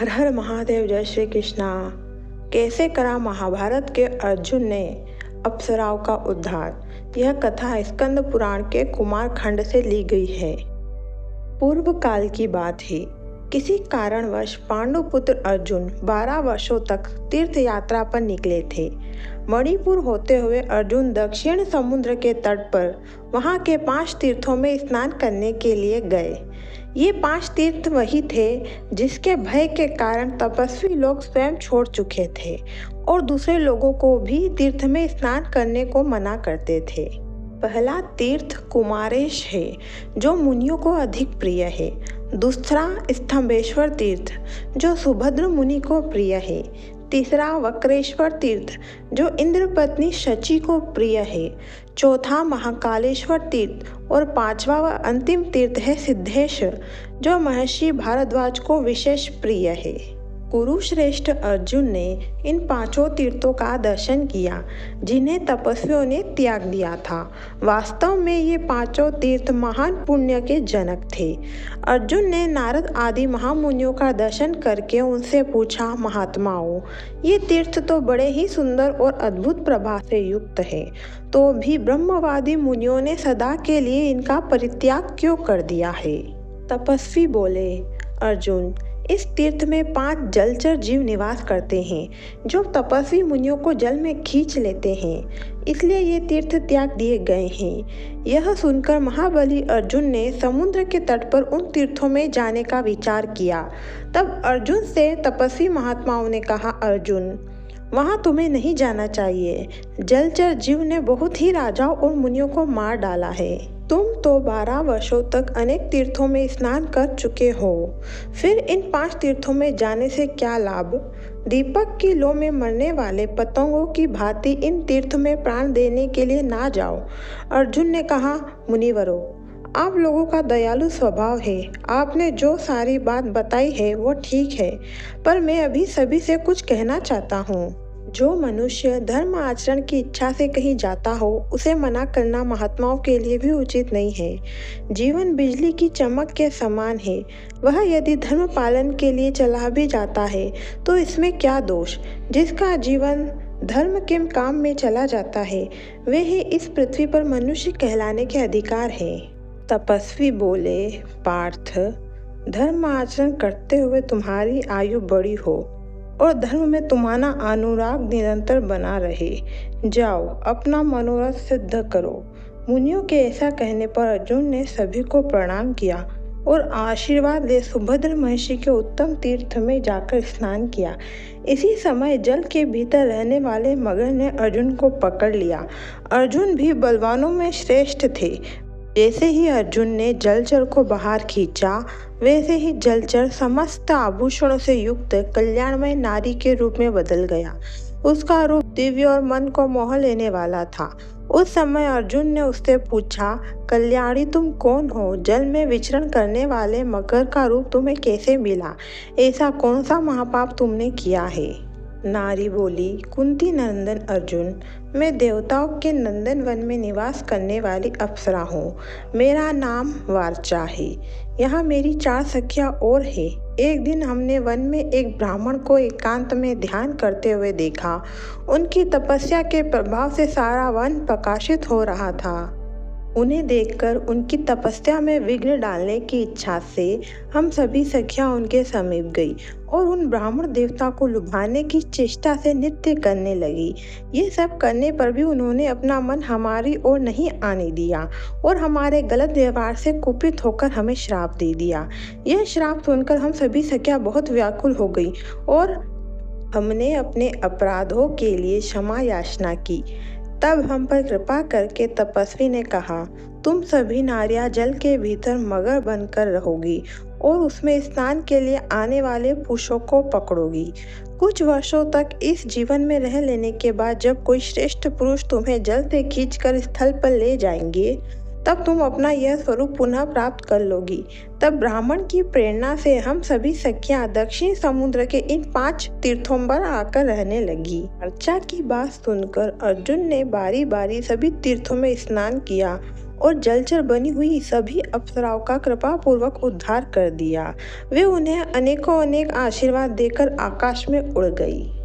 हर हर महादेव, जय श्री कृष्णा। कैसे करा महाभारत के अर्जुन ने अप्सराओं का उद्धार। यह कथा स्कंद पुराण के कुमार खंड से ली गई है। पूर्व काल की बात है। किसी कारणवश पांडु पुत्र अर्जुन 12 वर्षों तक तीर्थ यात्रा पर निकले थे। मणिपुर होते हुए अर्जुन दक्षिण समुद्र के तट पर वहां के 5 तीर्थों में स्नान करने के लिए गए। ये 5 तीर्थ वही थे जिसके भय के कारण तपस्वी लोग स्वयं छोड़ चुके थे और दूसरे लोगों को भी तीर्थ में स्नान करने को मना करते थे। पहला तीर्थ कुमारेश है, जो मुनियों को अधिक प्रिय है। दूसरा स्तंभेश्वर तीर्थ, जो सुभद्र मुनि को प्रिय है। तीसरा वक्रेश्वर तीर्थ, जो इंद्र पत्नी शची को प्रिय है। चौथा महाकालेश्वर तीर्थ और 5वां व अंतिम तीर्थ है सिद्धेश, जो महर्षि भारद्वाज को विशेष प्रिय है। कुरुश्रेष्ठ अर्जुन ने इन 5 तीर्थों का दर्शन किया जिन्हें तपस्वियों ने त्याग दिया था। वास्तव में ये 5 तीर्थ महान पुण्य के जनक थे। अर्जुन ने नारद आदि महामुनियों का दर्शन करके उनसे पूछा, महात्माओं, ये तीर्थ तो बड़े ही सुंदर और अद्भुत प्रभा से युक्त है, तो भी ब्रह्मवादी मुनियों ने सदा के लिए इनका परित्याग क्यों कर दिया है? तपस्वी बोले, अर्जुन, इस तीर्थ में 5 जलचर जीव निवास करते हैं, जो तपस्वी मुनियों को जल में खींच लेते हैं, इसलिए ये तीर्थ त्याग दिए गए हैं। यह सुनकर महाबली अर्जुन ने समुद्र के तट पर उन तीर्थों में जाने का विचार किया। तब अर्जुन से तपस्वी महात्माओं ने कहा, अर्जुन, वहाँ तुम्हें नहीं जाना चाहिए। जलचर जीव ने बहुत ही राजाओं और मुनियों को मार डाला है। तुम तो 12 वर्षों तक अनेक तीर्थों में स्नान कर चुके हो, फिर इन 5 तीर्थों में जाने से क्या लाभ? दीपक की लौ में मरने वाले पतंगों की भांति इन तीर्थ में प्राण देने के लिए ना जाओ। अर्जुन ने कहा, मुनिवरों, आप लोगों का दयालु स्वभाव है। आपने जो सारी बात बताई है वो ठीक है, पर मैं अभी सभी से कुछ कहना चाहता हूँ। जो मनुष्य धर्म आचरण की इच्छा से कहीं जाता हो, उसे मना करना महात्माओं के लिए भी उचित नहीं है। जीवन बिजली की चमक के समान है। वह यदि धर्म पालन के लिए चला भी जाता है तो इसमें क्या दोष? जिसका जीवन धर्म के काम में चला जाता है, वे ही इस पृथ्वी पर मनुष्य कहलाने के अधिकार है। तपस्वी बोले, पार्थ, धर्म आचरण करते हुए तुम्हारी आयु बड़ी हो और धर्म में तुम्हारा अनुराग निरंतर बना रहे। जाओ, अपना मनोरथ सिद्ध करो। मुनियों के ऐसा कहने पर अर्जुन ने सभी को प्रणाम किया और आशीर्वाद ले सुभद्र महर्षि के उत्तम तीर्थ में जाकर स्नान किया। इसी समय जल के भीतर रहने वाले मगर ने अर्जुन को पकड़ लिया। अर्जुन भी बलवानों में श्रेष्ठ थे। जैसे ही अर्जुन ने जलचर को बाहर खींचा, वैसे ही जलचर समस्त आभूषणों से युक्त कल्याणमय नारी के रूप में बदल गया। उसका रूप दिव्य और मन को मोह लेने वाला था। उस समय अर्जुन ने उससे पूछा, कल्याणी, तुम कौन हो? जल में विचरण करने वाले मगर का रूप तुम्हें कैसे मिला? ऐसा कौन सा महापाप तुमने किया है? नारी बोली, कुंती नंदन अर्जुन, मैं देवताओं के नंदन वन में निवास करने वाली अप्सरा हूँ। मेरा नाम वार्चा है। यहाँ मेरी 4 सखियाँ और है। एक दिन हमने वन में एक ब्राह्मण को एकांत में ध्यान करते हुए देखा। उनकी तपस्या के प्रभाव से सारा वन प्रकाशित हो रहा था। उन्हें देखकर उनकी तपस्या में विघ्न डालने की इच्छा से हम सभी सखियां उनके समीप गई और उन ब्राह्मण देवता को लुभाने की चेष्टा से नृत्य करने लगी। ये सब करने पर भी उन्होंने अपना मन हमारी ओर नहीं आने दिया और हमारे गलत व्यवहार से कुपित होकर हमें श्राप दे दिया। यह श्राप सुनकर हम सभी सखियां बहुत व्याकुल हो गई और हमने अपने अपराधों के लिए क्षमा याचना की। तब हम पर कृपा करके तपस्वी ने कहा, तुम सभी नारियां जल के भीतर मगर बनकर रहोगी और उसमें स्नान के लिए आने वाले पुरुषों को पकड़ोगी। कुछ वर्षों तक इस जीवन में रह लेने के बाद जब कोई श्रेष्ठ पुरुष तुम्हें जल से खींचकर स्थल पर ले जाएंगे, तब तुम अपना यह स्वरूप पुनः प्राप्त कर लोगी। तब ब्राह्मण की प्रेरणा से हम सभी सखियां दक्षिण समुद्र के इन 5 तीर्थों पर आकर रहने लगी। अर्चा की बात सुनकर अर्जुन ने बारी बारी सभी तीर्थों में स्नान किया और जलचर बनी हुई सभी अप्सराओं का कृपापूर्वक उद्धार कर दिया। वे उन्हें अनेकों अनेक आशीर्वाद देकर आकाश में उड़ गई।